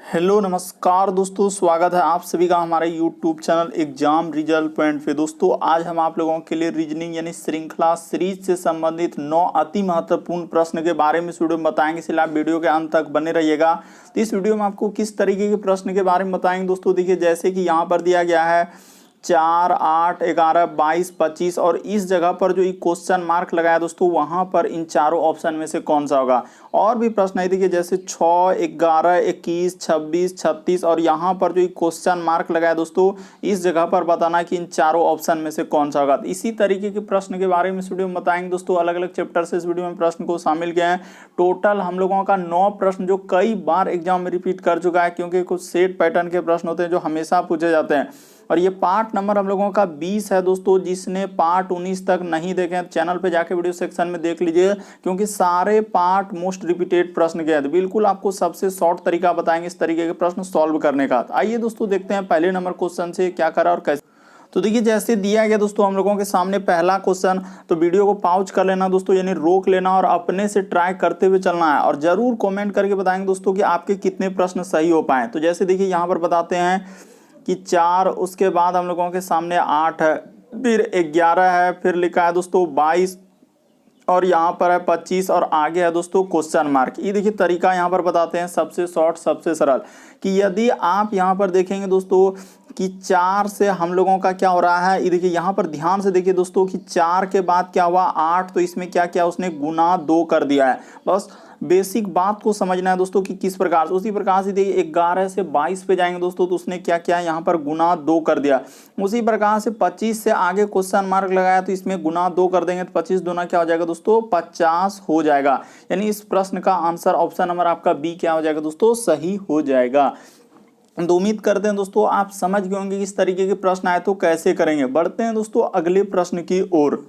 Hello नमस्कार दोस्तों, स्वागत है आप सभी का हमारे YouTube channel exam result point पे। दोस्तों आज हम आप लोगों के लिए रीजनिंग यानी श्रृंखला सीरीज से संबंधित 9 अति महत्वपूर्ण प्रश्न के बारे में इस वीडियो में बताएंगे, इसलिए आप वीडियो के अंत तक बने रहिएगा। तो इस वीडियो में आपको किस तरीके के प्रश्न के बारे में बताएंगे दोस्तों, देखिए जैसे कि यहाँ पर दिया गया है 4, 8, 11, 22, 25 और इस जगह पर जो क्वेश्चन मार्क लगाया दोस्तों, वहां पर इन चारों ऑप्शन में से कौन सा होगा। और भी प्रश्न है देखिए जैसे 6, 11, 21, 26, 36 और यहाँ पर जो क्वेश्चन मार्क लगाया दोस्तों, इस जगह पर बताना कि इन चारों ऑप्शन में से कौन सा होगा। इसी तरीके के प्रश्न के बारे में इस वीडियो में बताएंगे दोस्तों। अलग अलग चैप्टर से इस वीडियो में प्रश्न को शामिल किए हैं। टोटल हम लोगों का 9 प्रश्न जो कई बार एग्जाम में रिपीट कर चुका है, क्योंकि कुछ सेट पैटर्न के प्रश्न होते हैं जो हमेशा पूछे जाते हैं। और ये पार्ट नंबर हम लोगों का 20 है दोस्तों। जिसने पार्ट 19 तक नहीं देखे चैनल पे जाके वीडियो सेक्शन में देख लीजिए, क्योंकि सारे पार्ट मोस्ट रिपीटेड प्रश्न के हैं। बिल्कुल आपको सबसे शॉर्ट तरीका बताएंगे इस तरीके के प्रश्न सॉल्व करने का। आइए दोस्तों देखते हैं पहले नंबर क्वेश्चन से क्या करा और कैसे। तो देखिए जैसे दिया गया दोस्तों हम लोगों के सामने पहला क्वेश्चन, तो वीडियो को पॉज कर लेना दोस्तों, यानी रोक लेना और अपने से ट्राई करते हुए चलना है। और जरूर कमेंट करके बताएंगे दोस्तों कि आपके कितने प्रश्न सही हो पाए। तो जैसे देखिए यहाँ पर बताते हैं कि 4, उसके बाद हम लोगों के सामने 8 है, फिर 11 है, फिर लिखा है दोस्तों 22 और यहाँ पर है 25 और आगे है दोस्तों क्वेश्चन मार्क। ये देखिए तरीका यहाँ पर बताते हैं सबसे शॉर्ट सबसे सरल, कि यदि आप यहाँ पर देखेंगे दोस्तों कि 4 से हम लोगों का क्या हो रहा है। ये देखिए यहाँ पर ध्यान से देखिए दोस्तों कि 4 के बाद क्या हुआ 8, तो इसमें क्या किया उसने गुना 2 कर दिया है। बस बेसिक बात को समझना है दोस्तों कि किस प्रकार से। उसी प्रकार से देखिए 11 से 22 पे जाएंगे दोस्तों, तो उसने क्या किया यहाँ पर गुना 2 कर दिया। उसी प्रकार से 25 से आगे क्वेश्चन मार्क लगाया, तो इसमें गुना 2 कर देंगे, तो 25 दूना क्या हो जाएगा दोस्तों 50 हो जाएगा। यानी इस प्रश्न का आंसर ऑप्शन नंबर आपका बी क्या हो जाएगा दोस्तों, सही हो जाएगा। तो उम्मीद करते हैं दोस्तों आप समझ गए होंगे किस तरीके के प्रश्न आए तो कैसे करेंगे। बढ़ते हैं दोस्तों अगले प्रश्न की ओर।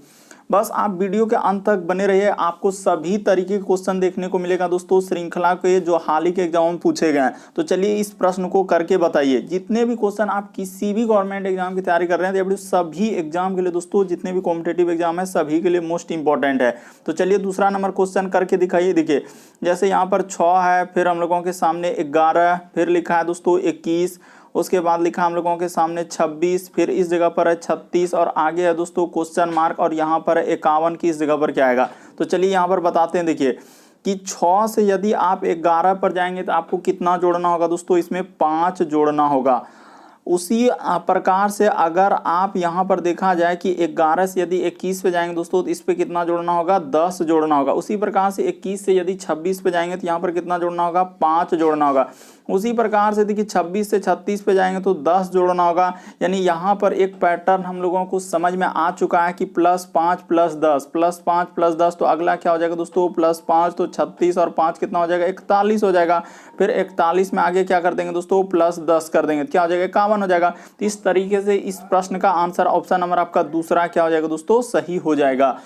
बस आप वीडियो के अंत तक बने रहिए, आपको सभी तरीके के क्वेश्चन देखने को मिलेगा दोस्तों श्रृंखला के जो हाल ही के एग्जाम में पूछे गए हैं। तो चलिए इस प्रश्न को करके बताइए। जितने भी क्वेश्चन आप किसी भी गवर्नमेंट एग्जाम की तैयारी कर रहे हैं, तो सभी एग्जाम के लिए दोस्तों, जितने भी कॉम्पिटेटिव एग्जाम है सभी के लिए मोस्ट इंपॉर्टेंट है। तो चलिए दूसरा नंबर क्वेश्चन करके दिखाइए। देखिए जैसे यहाँ पर 6 है, फिर हम लोगों के सामने 11, फिर लिखा है दोस्तों 21, उसके बाद लिखा हम लोगों के सामने 26, फिर इस जगह पर है 36 और आगे है दोस्तों क्वेश्चन मार्क और यहाँ पर है 51 की इस जगह पर क्या आएगा। तो चलिए यहाँ पर बताते हैं। देखिए कि 6 से यदि आप 11 पर जाएंगे तो आपको कितना जोड़ना होगा दोस्तों, इसमें 5 जोड़ना होगा। उसी प्रकार से अगर आप यहाँ पर देखा जाए कि 11 से यदि 21 पे जाएंगे दोस्तों, तो इस पे कितना जोड़ना होगा 10 जोड़ना होगा। उसी प्रकार से 21 से यदि 26 पे जाएंगे तो यहाँ पर कितना जोड़ना होगा 5 जोड़ना होगा। उसी प्रकार से देखिए 26 से 36 पे जाएंगे तो 10 जोड़ना होगा। यानी यहाँ पर एक पैटर्न हम लोगों को समझ में आ चुका है कि +5 + 10 +5 + 10, तो अगला क्या हो जाएगा दोस्तों +5, तो 36 और 5 कितना हो जाएगा 41 हो जाएगा। फिर 41 में आगे क्या कर देंगे दोस्तों +10 कर देंगे, क्या हो जाएगा 51 हो जाएगा। तो इस तरीके से इस प्रश्न का आंसर ऑप्शन नंबर आपका दूसरा क्या हो जाएगा दोस्तों, सही हो जाएगा।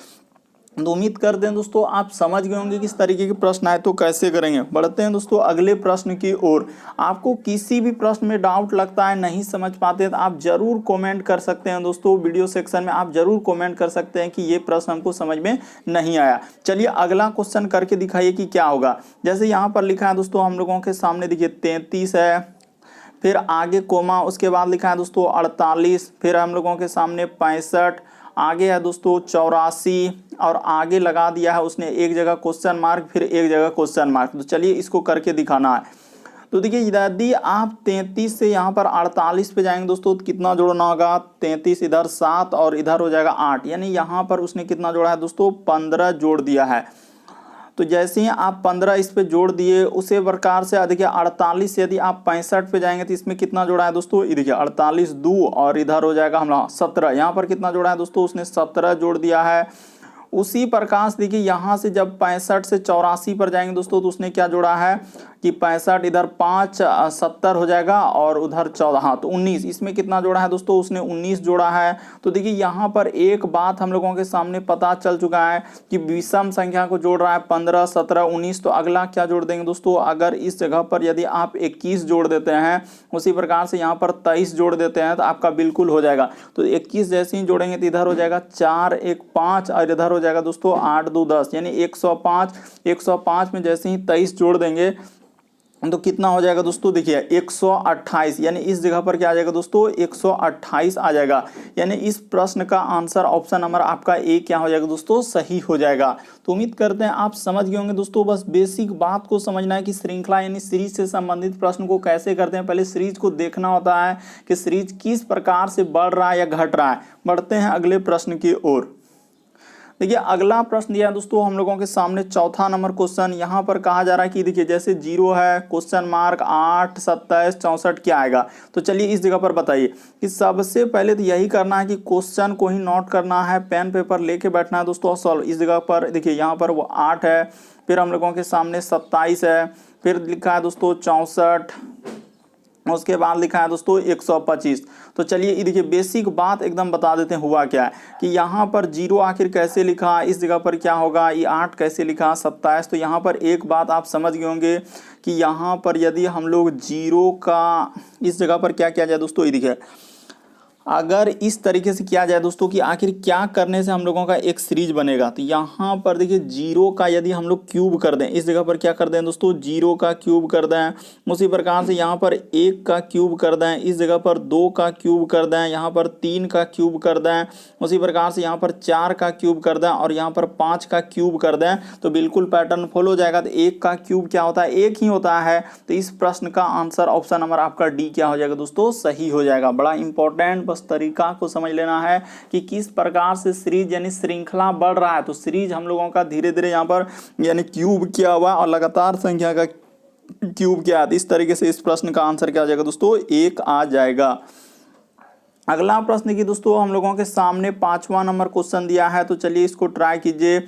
तो उम्मीद करते हैं दोस्तों आप समझ गए होंगे किस तरीके के प्रश्न आए तो कैसे करेंगे। बढ़ते हैं दोस्तों अगले प्रश्न की ओर। आपको किसी भी प्रश्न में डाउट लगता है, नहीं समझ पाते हैं, तो आप जरूर कमेंट कर सकते हैं दोस्तों। वीडियो सेक्शन में आप जरूर कमेंट कर सकते हैं कि ये प्रश्न हमको समझ में नहीं आया। चलिए अगला क्वेश्चन करके दिखाइए कि क्या होगा। जैसे यहाँ पर लिखा है दोस्तों हम लोगों के सामने, देखिए 33 है, फिर आगे कोमा, उसके बाद लिखा है दोस्तों 48, फिर हम लोगों के सामने 65, आगे है दोस्तों 84 और आगे लगा दिया है उसने एक जगह क्वेश्चन मार्क, फिर एक जगह क्वेश्चन मार्क। तो चलिए इसको करके दिखाना है। तो देखिए यदि आप 33 से यहाँ पर 48 पे जाएंगे दोस्तों, तो कितना जोड़ना होगा 33 इधर 7 और इधर हो जाएगा 8। यानी यहाँ पर उसने कितना जोड़ा है दोस्तों 15 जोड़ दिया है। तो जैसे ही आप 15 इस पे जोड़ दिए, उसी प्रकार से देखिए 48 यदि आप 65 पे जाएंगे तो इसमें कितना जोड़ा है दोस्तों, ये देखिए 48 2 और इधर हो जाएगा हमारा 17। यहाँ पर कितना जोड़ा है दोस्तों, उसने 17 जोड़ दिया है। उसी प्रकार से देखिए यहाँ से जब 65 से 84 पर जाएंगे दोस्तों, तो उसने क्या जोड़ा है कि 65 इधर 5 70 हो जाएगा और उधर 14, हाँ तो 19, इसमें कितना जोड़ा है दोस्तों, उसने 19 जोड़ा है। तो देखिए यहाँ पर एक बात हम लोगों के सामने पता चल चुका है कि विषम संख्या को जोड़ रहा है 15 17 19। तो अगला क्या जोड़ देंगे दोस्तों, अगर इस जगह पर यदि आप 21 जोड़ देते हैं, उसी प्रकार से यहाँ पर 23 जोड़ देते हैं, तो आपका बिल्कुल हो जाएगा। तो 21 जैसे ही जोड़ेंगे तो इधर हो जाएगा 4 1 5 और इधर हो जाएगा दोस्तों 8 2 10, यानी 105 में जैसे ही 23 जोड़ देंगे तो कितना हो जाएगा दोस्तों, देखिए 128, यानी इस जगह पर क्या आ जाएगा दोस्तों, 128 आ जाएगा। यानी इस प्रश्न का आंसर ऑप्शन नंबर आपका ए क्या हो जाएगा दोस्तों, सही हो जाएगा। तो उम्मीद करते हैं आप समझ गए होंगे दोस्तों। बस बेसिक बात को समझना है कि श्रृंखला यानी सीरीज से संबंधित प्रश्न को कैसे करते हैं। पहले सीरीज को देखना होता है कि सीरीज किस प्रकार से बढ़ रहा है या घट रहा है। बढ़ते हैं अगले प्रश्न की ओर। देखिए अगला प्रश्न दिया है दोस्तों हम लोगों के सामने, चौथा नंबर क्वेश्चन। यहाँ पर कहा जा रहा है कि देखिए जैसे 0 है, क्वेश्चन मार्क 8, 27, 64 क्या आएगा। तो चलिए इस जगह पर बताइए कि सबसे पहले तो यही करना है कि क्वेश्चन को ही नोट करना है, पेन पेपर लेके बैठना है दोस्तों और सॉल्व। इस जगह पर देखिए यहाँ पर वो 8 है, फिर हम लोगों के सामने 27 है, फिर लिखा है दोस्तों 64, उसके बाद लिखा है दोस्तों 125। तो चलिए देखिए बेसिक बात एकदम बता देते हैं हुआ क्या है कि यहाँ पर 0 आखिर कैसे लिखा, इस जगह पर क्या होगा, ये 8 कैसे लिखा, 27। तो यहाँ पर एक बात आप समझ गए होंगे कि यहाँ पर यदि हम लोग 0 का इस जगह पर क्या किया जाए दोस्तों, ये देखिए अगर इस तरीके से किया जाए दोस्तों कि आखिर क्या करने से हम लोगों का एक सीरीज बनेगा। तो यहाँ पर देखिए 0 का यदि हम लोग क्यूब कर दें, इस जगह पर क्या कर दें दोस्तों, 0 का क्यूब कर दें। उसी प्रकार से यहाँ पर 1 का क्यूब कर दें, इस जगह पर 2 का क्यूब कर दें, यहाँ पर 3 का क्यूब कर दें। उसी प्रकार से यहाँ पर 4 का क्यूब कर दें और यहाँ पर 5 का क्यूब कर दें। तो बिल्कुल पैटर्न फॉलो हो जाएगा। तो 1 का क्यूब क्या होता है, 1 ही होता है। तो इस प्रश्न का आंसर ऑप्शन नंबर आपका डी क्या हो जाएगा दोस्तों, सही हो जाएगा। बड़ा इंपॉर्टेंट, बस तरीका को समझ लेना है कि किस प्रकार से सीरीज यानी श्रृंखला बढ़ रहा है। तो सीरीज हम लोगों का धीरे धीरे यहाँ पर यानी क्यूब किया हुआ और लगातार संख्या का क्यूब किया। इस तरीके से इस प्रश्न का आंसर क्या आ जाएगा दोस्तों, 1 आ जाएगा। अगला प्रश्न की दोस्तों हम लोगों के सामने 5वां नंबर क्वेश्चन दिया है। तो चलिए इसको ट्राई कीजिए।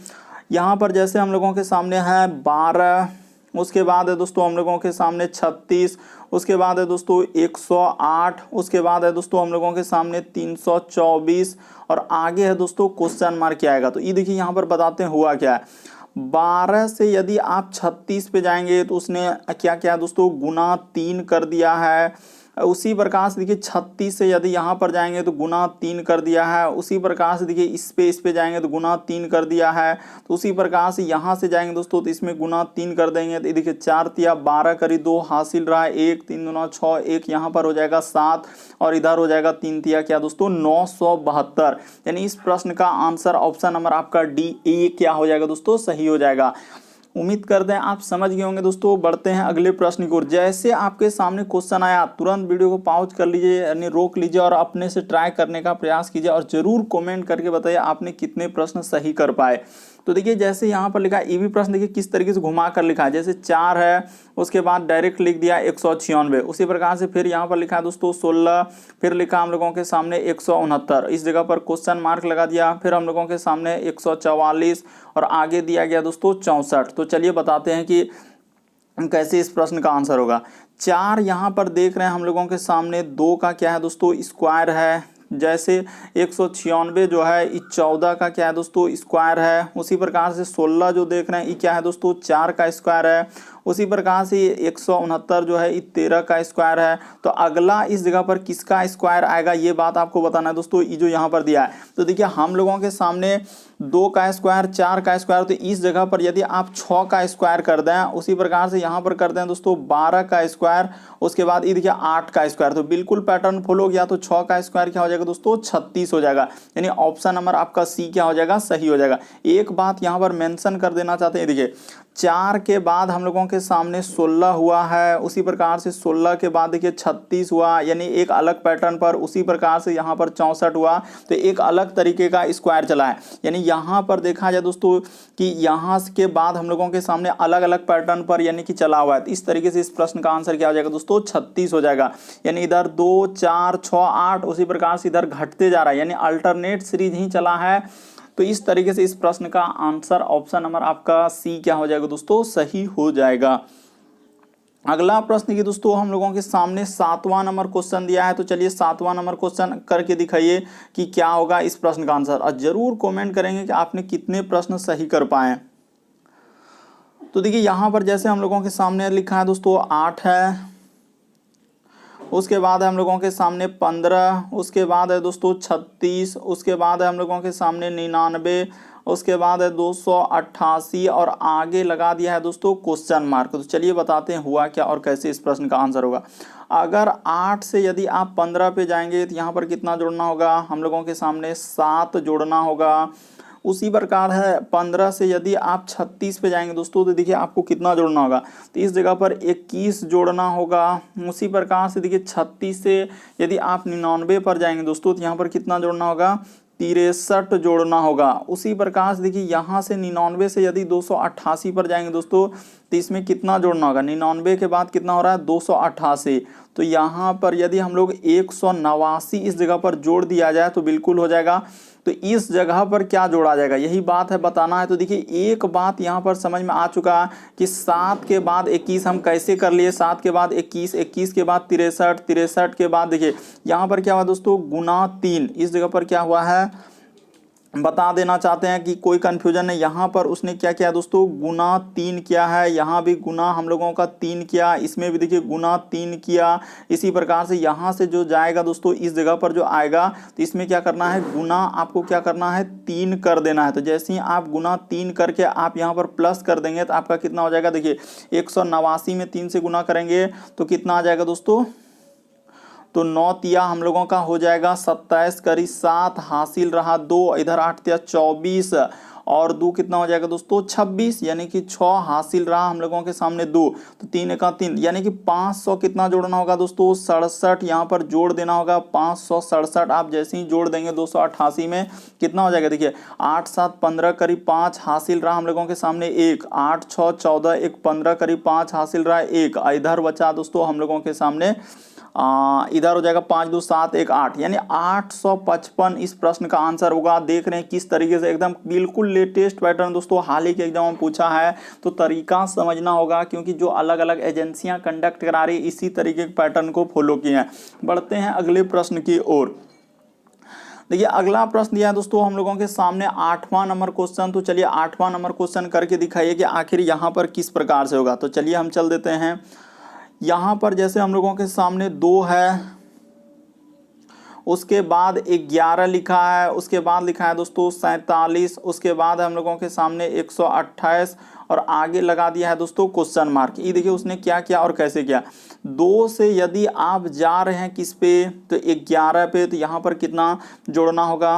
यहाँ पर जैसे हम लोगों के सामने है 12, उसके बाद है दोस्तों हम लोगों के सामने 36, उसके बाद है दोस्तों 108, उसके बाद है दोस्तों हम लोगों के सामने 324 और आगे है दोस्तों क्वेश्चन मार्क क्या आएगा। तो ये देखिए यहाँ पर बताते हैं हुआ क्या है। 12 से यदि आप 36 पे जाएंगे तो उसने क्या किया दोस्तों, गुना 3 कर दिया है। उसी प्रकार से देखिए 36 से यदि यहाँ पर जाएंगे तो गुना 3 कर दिया है। उसी प्रकार से देखिए इस पे जाएंगे तो गुना 3 कर दिया है। तो उसी प्रकार से यहाँ से जाएंगे दोस्तों तो इसमें गुना 3 कर देंगे। तो देखिए 4 तिया 12 करी 2 हासिल रहा है 1, 3 दूना 6, 1 यहाँ पर हो जाएगा 7 और इधर हो जाएगा 3 तिया क्या दोस्तों 972। यानी इस प्रश्न का आंसर ऑप्शन नंबर आपका डी ए क्या हो जाएगा दोस्तों, सही हो जाएगा। उम्मीद करते हैं आप समझ गए होंगे दोस्तों। बढ़ते हैं अगले प्रश्न की ओर। जैसे आपके सामने क्वेश्चन आया तुरंत वीडियो को पॉज कर लीजिए यानी रोक लीजिए और अपने से ट्राई करने का प्रयास कीजिए और जरूर कमेंट करके बताइए आपने कितने प्रश्न सही कर पाए। तो देखिए जैसे यहाँ पर लिखा है, ये भी प्रश्न देखिए किस तरीके से घुमा कर लिखा है। जैसे 4 है, उसके बाद डायरेक्ट लिख दिया 196। उसी प्रकार से फिर यहाँ पर लिखा है दोस्तों 16, फिर लिखा हम लोगों के सामने 169, इस जगह पर क्वेश्चन मार्क लगा दिया। फिर हम लोगों के सामने 144 और आगे दिया गया दोस्तों 64। तो चलिए बताते हैं कि कैसे इस प्रश्न का आंसर होगा। 4 यहाँ पर देख रहे हैं हम लोगों के सामने, 2 का क्या है दोस्तों स्क्वायर है। जैसे 196 जो है ये 14 का क्या है दोस्तों स्क्वायर है। उसी प्रकार से 16 जो देख रहे हैं ये क्या है दोस्तों 4 का स्क्वायर है। उसी प्रकार से 169 जो है ये 13 का स्क्वायर है। तो अगला इस जगह पर किसका स्क्वायर आएगा ये बात आपको बताना है दोस्तों, ये जो यहाँ पर दिया है। तो देखिए हम लोगों के सामने 2 का स्क्वायर, 4 का स्क्वायर, तो इस जगह पर यदि आप 6 का स्क्वायर कर दें, उसी प्रकार से यहाँ पर कर दें दोस्तों 12 का स्क्वायर, उसके बाद ये देखिए 8 का स्क्वायर, तो बिल्कुल पैटर्न फॉलो गया। तो 6 का स्क्वायर क्या हो जाएगा दोस्तों 36 हो जाएगा। यानी ऑप्शन नंबर आपका सी क्या हो जाएगा, सही हो जाएगा। एक बात यहाँ पर मेंशन कर देना चाहते हैं, देखिए 4 के बाद हम लोगों के सामने 16 हुआ है। उसी प्रकार से 16 के बाद देखिए 36 हुआ, यानी एक अलग पैटर्न पर। उसी प्रकार से यहाँ पर 64 हुआ, तो एक अलग तरीके का स्क्वायर चला है। यानी यहाँ पर देखा जाए दोस्तों कि यहाँ के बाद हम लोगों के सामने अलग अलग पैटर्न पर यानी कि चला हुआ है। तो इस तरीके से इस प्रश्न का आंसर क्या हो जाएगा दोस्तों 36 हो जाएगा। यानी इधर 2, 4, 6, 8 उसी प्रकार से इधर घटते जा रहा है, यानी अल्टरनेट सीरीज ही चला है। तो इस तरीके से इस प्रश्न का आंसर ऑप्शन नंबर आपका सी क्या हो जाएगा दोस्तों, सही हो जाएगा। अगला प्रश्न की दोस्तों हम लोगों के सामने 7वां नंबर क्वेश्चन दिया है। तो चलिए 7वां नंबर क्वेश्चन करके दिखाइए कि क्या होगा इस प्रश्न का आंसर, और जरूर कमेंट करेंगे कि आपने कितने प्रश्न सही कर पाए। तो देखिए यहाँ पर जैसे हम लोगों के सामने लिखा है दोस्तों 8 है, उसके बाद है हम लोगों के सामने 15, उसके बाद है दोस्तों 36, उसके बाद है हम लोगों के सामने 99, उसके बाद है 288 और आगे लगा दिया है दोस्तों क्वेश्चन मार्क। तो चलिए बताते हैं हुआ क्या और कैसे इस प्रश्न का आंसर होगा। अगर 8 से यदि आप 15 पे जाएंगे तो यहाँ पर कितना जोड़ना होगा, हम लोगों के सामने 7 जोड़ना होगा। उसी प्रकार है 15 से यदि आप 36 पे जाएंगे दोस्तों तो देखिए आपको कितना जोड़ना होगा, तो इस जगह पर 21 जोड़ना होगा। उसी प्रकार से देखिए 36 से यदि आप 99 पर जाएंगे दोस्तों तो यहाँ पर कितना जोड़ना होगा, 63 जोड़ना होगा। उसी प्रकार से देखिए यहाँ से 99 से यदि 288 पर जाएंगे दोस्तों तो इसमें कितना जोड़ना होगा, 99 के बाद कितना हो रहा है 288, तो यहाँ पर यदि हम लोग 189 इस जगह पर जोड़ दिया जाए तो बिल्कुल हो जाएगा। तो इस जगह पर क्या जोड़ा जाएगा यही बात है बताना है। तो देखिए एक बात यहाँ पर समझ में आ चुका है कि 7 के बाद 21 हम कैसे कर लिए, 7 के बाद 21, 21 के बाद 63, 63 के बाद देखिए यहाँ पर क्या हुआ दोस्तों गुना 3, इस जगह पर क्या हुआ है बता देना चाहते हैं कि कोई कंफ्यूजन नहीं। यहाँ पर उसने क्या किया दोस्तों गुना 3 किया है, यहाँ भी गुना हम लोगों का 3 किया, इसमें भी देखिए गुना 3 किया। इसी प्रकार से यहाँ से जो जाएगा दोस्तों इस जगह पर जो आएगा तो इसमें क्या करना है गुना आपको क्या करना है 3 कर देना है। तो जैसे ही आप गुना 3 करके आप यहाँ पर प्लस कर देंगे तो आपका कितना हो जाएगा, देखिए 189 में 3 से गुना करेंगे तो कितना आ जाएगा दोस्तों, तो 9 तिया हम लोगों का हो जाएगा 27 करी 7 हासिल रहा 2, इधर 8 तिया 24 और 2 कितना हो जाएगा दोस्तों 26, यानी कि 6 हासिल रहा हम लोगों के सामने 2, तो 3 का 3 यानी कि 500 कितना जोड़ना होगा दोस्तों 67, यहाँ पर जोड़ देना होगा 567। आप जैसे ही जोड़ देंगे 288 में कितना हो जाएगा, देखिए 8 7 15 करीब 5 हासिल रहा हम लोगों के सामने 1, 8 6 14 1 15 करीब 5 हासिल रहा 1, इधर बचा दोस्तों हम लोगों के सामने इधर हो जाएगा 5 2 7 1 8, यानी 855 इस प्रश्न का आंसर होगा। देख रहे हैं किस तरीके से एकदम बिल्कुल लेटेस्ट पैटर्न दोस्तों हाल ही के एग्जाम में पूछा है, तो तरीका समझना होगा क्योंकि जो अलग अलग एजेंसियां कंडक्ट करा रही इसी तरीके के पैटर्न को फॉलो किए हैं। बढ़ते हैं अगले प्रश्न की ओर। देखिए अगला प्रश्न दिया है दोस्तों हम लोगों के सामने 8वां नंबर क्वेश्चन। तो चलिए 8वां नंबर क्वेश्चन करके दिखाइए कि आखिर यहाँ पर किस प्रकार से होगा। तो चलिए हम चल देते हैं। यहाँ पर जैसे हम लोगों के सामने 2 है, उसके बाद 11 लिखा है, उसके बाद लिखा है दोस्तों 47, उसके बाद हम लोगों के सामने 128 और आगे लगा दिया है दोस्तों क्वेश्चन मार्क। ये देखिए उसने क्या किया और कैसे किया। 2 से यदि आप जा रहे हैं किस पे, तो 11 पे, तो यहाँ पर कितना जोड़ना होगा,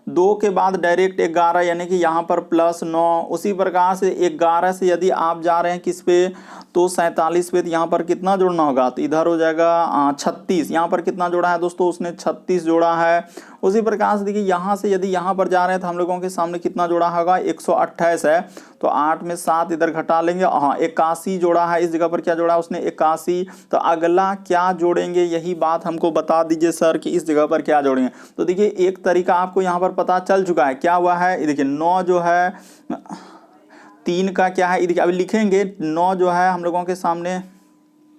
2 के बाद डायरेक्ट 11 यानी कि यहाँ पर प्लस 9। उसी प्रकार से 11 से यदि आप जा रहे हैं किस पे, तो 47 पे, तो यहाँ पर कितना जोड़ना होगा, तो इधर हो जाएगा 36। यहाँ पर कितना जोड़ा है दोस्तों, उसने 36 जोड़ा है। उसी प्रकार से देखिए यहाँ से यदि यहाँ पर जा रहे हैं तो हम लोगों के सामने कितना जोड़ा होगा, 128 है, तो 8 में 7 इधर घटा लेंगे, हाँ 81 जोड़ा है। इस जगह पर क्या जोड़ा है उसने 81। तो अगला क्या जोड़ेंगे यही बात हमको बता दीजिए सर कि इस जगह पर क्या जोड़ेंगे। तो देखिए एक तरीका आपको यहाँ पर पता चल चुका है, क्या हुआ है, देखिए 9 जो है 3 का क्या है, देखिए अभी लिखेंगे 9 जो है हम लोगों के सामने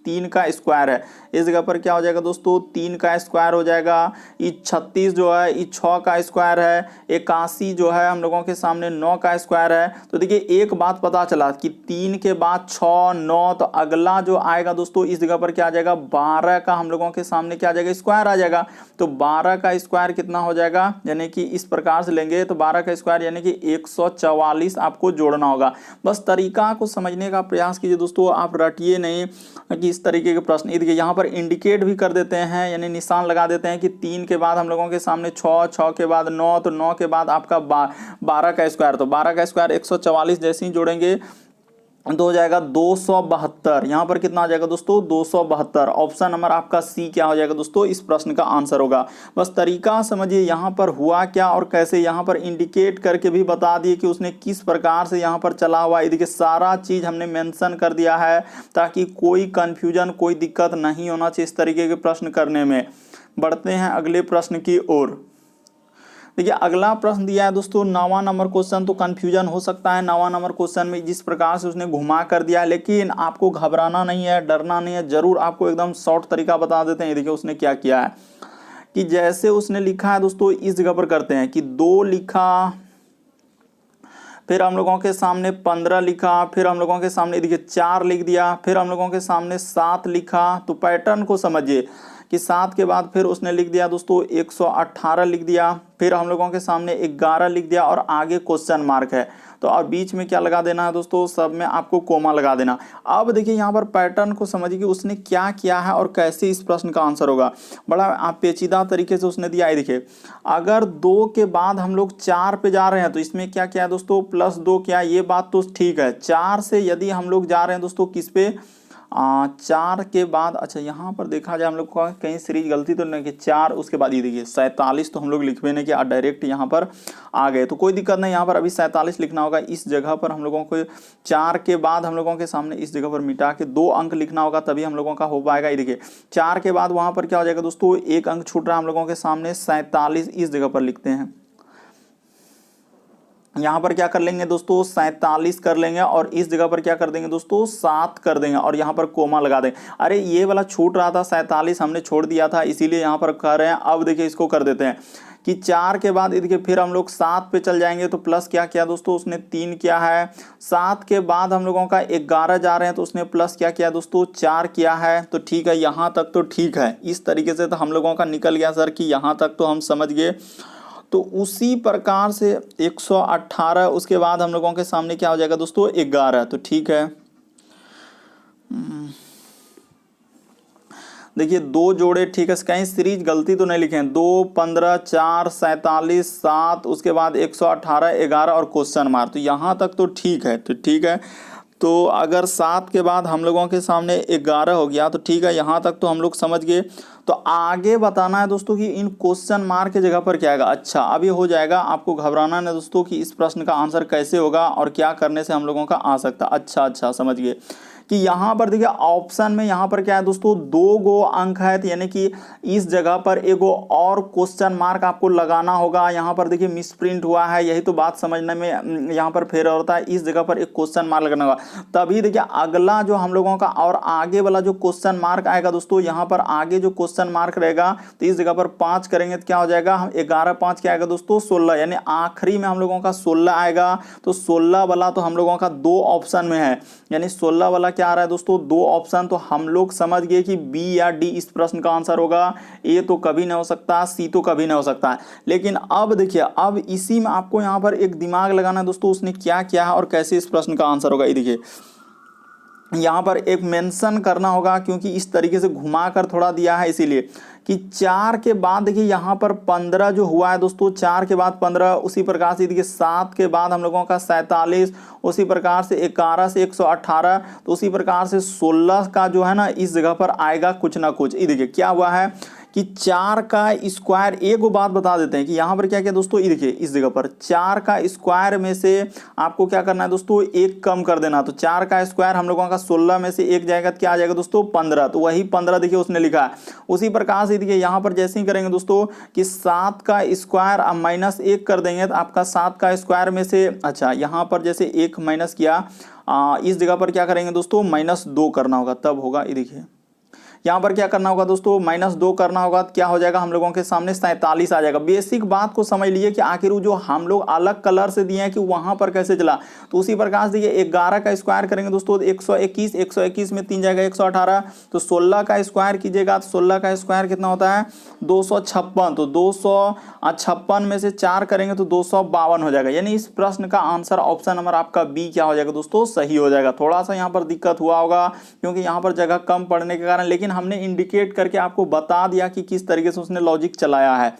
3 का स्क्वायर है। इस जगह पर क्या हो जाएगा दोस्तों 3 का स्क्वायर हो जाएगा। ये 36 जो है ये 6 का स्क्वायर है। 81 जो है हम लोगों के सामने 9 का स्क्वायर है। तो देखिए एक बात पता चला कि 3 के बाद 6 9, तो अगला जो आएगा दोस्तों इस जगह पर क्या आ जाएगा 12 का हम लोगों के सामने क्या आ जाएगा स्क्वायर आ जाएगा। तो 12 का स्क्वायर कितना हो जाएगा, यानी कि इस प्रकार से लेंगे तो 12 का स्क्वायर यानी कि 144 आपको जोड़ना होगा। बस तरीका को समझने का प्रयास कीजिए दोस्तों, आप रटिए नहीं कि इस तरीके के प्रश्न। देखिए यहाँ पर इंडिकेट भी कर देते हैं, यानी निशान लगा देते हैं कि 3 के बाद हम लोगों के सामने 6, 6 के बाद 9, तो 9 के बाद आपका 12 का स्क्वायर, तो 12 का स्क्वायर 144 जैसे ही जोड़ेंगे तो हो जाएगा 272। यहाँ पर कितना आ जाएगा दोस्तों 272। ऑप्शन नंबर आपका सी क्या हो जाएगा दोस्तों, इस प्रश्न का आंसर होगा। बस तरीका समझिए यहाँ पर हुआ क्या और कैसे, यहाँ पर इंडिकेट करके भी बता दिए कि उसने किस प्रकार से यहाँ पर चला हुआ है। देखिए सारा चीज हमने मेंशन कर दिया है ताकि कोई कंफ्यूजन कोई दिक्कत नहीं होना चाहिए इस तरीके के प्रश्न करने में। बढ़ते हैं अगले प्रश्न की ओर। देखिए अगला प्रश्न दिया है दोस्तों 9वां नंबर क्वेश्चन। तो कंफ्यूजन हो सकता है 9वां नंबर क्वेश्चन में जिस प्रकार से उसने घुमा कर दिया, लेकिन आपको घबराना नहीं है, डरना नहीं है, जरूर आपको एकदम शॉर्ट तरीका बता देते हैं। देखिए उसने क्या किया है कि जैसे उसने लिखा है दोस्तों इस जगह पर करते हैं कि 2 लिखा, फिर हम लोगों के सामने 15 लिखा, फिर हम लोगों के सामने देखिए 4 लिख दिया, फिर हम लोगों के सामने 7 लिखा। तो पैटर्न को समझिए कि 7 के बाद फिर उसने लिख दिया दोस्तों 118 लिख दिया, फिर हम लोगों के सामने 11 लिख दिया और आगे क्वेश्चन मार्क है। तो और बीच में क्या लगा देना है दोस्तों, सब में आपको कोमा लगा देना। अब देखिए यहाँ पर पैटर्न को समझिए कि उसने क्या किया है और कैसे इस प्रश्न का आंसर होगा। बड़ा आप पेचीदा तरीके से उसने दिया है। देखिए अगर 2 के बाद हम लोग 4 पे जा रहे हैं तो इसमें क्या किया है दोस्तों, +2 किया। ये बात तो ठीक है। 4 से यदि हम लोग जा रहे हैं दोस्तों किस पे, 4 के बाद, अच्छा यहाँ पर देखा जाए हम लोग को कहीं सीरीज गलती तो नहीं कि 4 उसके बाद ये देखिए 47 तो हम लोग लिखवे नहीं किया, डायरेक्ट यहाँ पर आ गए। तो कोई दिक्कत नहीं, यहाँ पर अभी 47 लिखना होगा। इस जगह पर हम लोगों को 4 के बाद हम लोगों के सामने इस जगह पर मिटा के 2 अंक लिखना होगा, तभी हम लोगों का हो पाएगा। ये देखिए 4 के बाद वहाँ पर क्या हो जाएगा दोस्तों, 1 अंक छूट रहा है हम लोगों के सामने, 47 इस जगह पर लिखते हैं। यहाँ पर क्या कर लेंगे दोस्तों, 47 कर लेंगे और इस जगह पर क्या कर देंगे दोस्तों, 7 कर देंगे और यहाँ पर कोमा लगा देंगे। अरे ये वाला छूट रहा था 47, हमने छोड़ दिया था, इसीलिए यहाँ पर कर रहे हैं। अब देखिए इसको कर देते हैं कि 4 के बाद देखिए फिर हम लोग 7 पे चल जाएंगे। तो प्लस क्या किया दोस्तों, उसने 3 किया है। 7 के बाद हम लोगों का 11 जा रहे हैं तो उसने प्लस क्या किया दोस्तों, 4 किया है। तो ठीक है, यहाँ तक तो ठीक है। इस तरीके से तो हम लोगों का निकल गया सर कि यहाँ तक तो हम समझ गए। तो उसी प्रकार से 118 उसके बाद हम लोगों के सामने क्या हो जाएगा दोस्तों, 11। तो ठीक है, देखिए 2 जोड़े, ठीक है, कहीं सीरीज गलती तो नहीं लिखे हैं। 2, 15, 4, 47, 7 उसके बाद 118, 11 और क्वेश्चन मार्क। तो यहाँ तक तो ठीक है। तो ठीक है, तो अगर 7 के बाद हम लोगों के सामने 11 हो गया तो ठीक है, यहाँ तक तो हम लोग समझ गए। तो आगे बताना है दोस्तों कि इन क्वेश्चन मार्क की जगह पर क्या आएगा। अच्छा अब ये हो जाएगा, आपको घबराना नहीं दोस्तों कि इस प्रश्न का आंसर कैसे होगा और क्या करने से हम लोगों का आ सकता। अच्छा समझ गए कि यहाँ पर देखिए ऑप्शन में यहाँ पर क्या है दोस्तों, 2 गो अंक है, तो यानी कि इस जगह पर एगो और क्वेश्चन मार्क आपको लगाना होगा। यहाँ पर देखिए मिस प्रिंट हुआ है, यही तो बात समझने में यहाँ पर फेर होता है। इस जगह पर एक क्वेश्चन मार्क लगाना होगा, तभी देखिए अगला जो हम लोगों का और आगे वाला जो क्वेश्चन मार्क आएगा दोस्तों, यहाँ पर आगे जो क्वेश्चन मार्क रहेगा तो इस जगह पर 5 करेंगे तो क्या हो जाएगा, हम 11 5 क्या आएगा दोस्तों, 16, यानी आखिरी में हम लोगों का 16 आएगा। तो 16 वाला तो हम लोगों का 2 ऑप्शन में है, यानी 16 वाला क्या आ रहा है दोस्तों, 2 ऑप्शन। तो हम लोग समझ गए कि बी या डी इस प्रश्न का आंसर होगा। ए तो कभी नहीं हो सकता, सी तो कभी नहीं हो सकता। लेकिन अब देखिए, अब इसी में आपको यहाँ पर एक दिमाग लगाना है दोस्तों, उसने क्या किया है और कैसे इस प्रश्न का आंसर होगा। ये देखिए यहाँ पर एक मेंशन करना होगा, क्योंकि इस तरीके से घुमाकर थोड़ा दिया है, इसीलिए कि 4 के बाद देखिए यहाँ पर 15 जो हुआ है दोस्तों, 4 के बाद 15, उसी प्रकार से देखिए 7 के बाद हम लोगों का 47, उसी प्रकार से 11 से 118, तो उसी प्रकार से 16 का जो है ना इस जगह पर आएगा कुछ ना कुछ। ये देखिए क्या हुआ है कि 4 का स्क्वायर, एक बात बता देते हैं कि यहाँ पर क्या किया दोस्तों, ये देखिए इस जगह पर 4 का स्क्वायर में से आपको क्या करना है दोस्तों, 1 कम कर देना। तो 4 का स्क्वायर हम लोगों का 16 में से 1 जाएगा तो क्या आ जाएगा दोस्तों, 15। तो वही 15 देखिए उसने लिखा है। उसी प्रकार से देखिए यहाँ पर जैसे ही करेंगे दोस्तों कि 7 का स्क्वायर अब -1 कर देंगे तो आपका 7 का स्क्वायर में से, अच्छा यहाँ पर जैसे 1 माइनस किया, इस जगह पर क्या करेंगे दोस्तों, -2 करना होगा, तब होगा। ये देखिए यहाँ पर क्या करना होगा दोस्तों, -2 करना होगा, तो क्या हो जाएगा हम लोगों के सामने 47 आ जाएगा। बेसिक बात को समझ लीजिए कि आखिर जो हम लोग अलग कलर से दिए हैं कि वहां पर कैसे चला। तो उसी प्रकार से देखिए 11 का स्क्वायर करेंगे दोस्तों 121, 121 में 3 जाएगा 118, तो 16 का स्क्वायर कीजिएगा तो 16 का स्क्वायर कितना होता है, 256। तो 256 में से 4 करेंगे तो 252 हो जाएगा। यानी इस प्रश्न का आंसर ऑप्शन नंबर आपका बी क्या हो जाएगा दोस्तों, सही हो जाएगा। थोड़ा सा यहाँ पर दिक्कत हुआ होगा क्योंकि यहाँ पर जगह कम पड़ने के कारण, लेकिन हमने इंडिकेट करके आपको बता दिया कि किस तरीके से उसने लॉजिक चलाया है।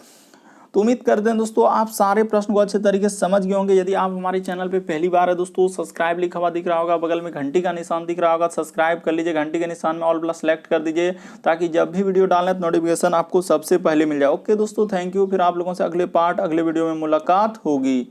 तो उम्मीद करते हैं दोस्तों आप सारे प्रश्न को अच्छे तरीके से समझ गए होंगे। यदि आप हमारे चैनल पे पहली बार है दोस्तों, सब्सक्राइब लिखा हुआ दिख रहा होगा, बगल में घंटी का निशान दिख रहा होगा, सब्सक्राइब कर लीजिए, घंटी के निशान में ऑल प्लस सेलेक्ट कर दीजिए, ताकि जब भी वीडियो डालें तो नोटिफिकेशन आपको सबसे पहले मिल जाए। ओके दोस्तों, थैंक यू। फिर आप लोगों से अगले वीडियो में मुलाकात होगी।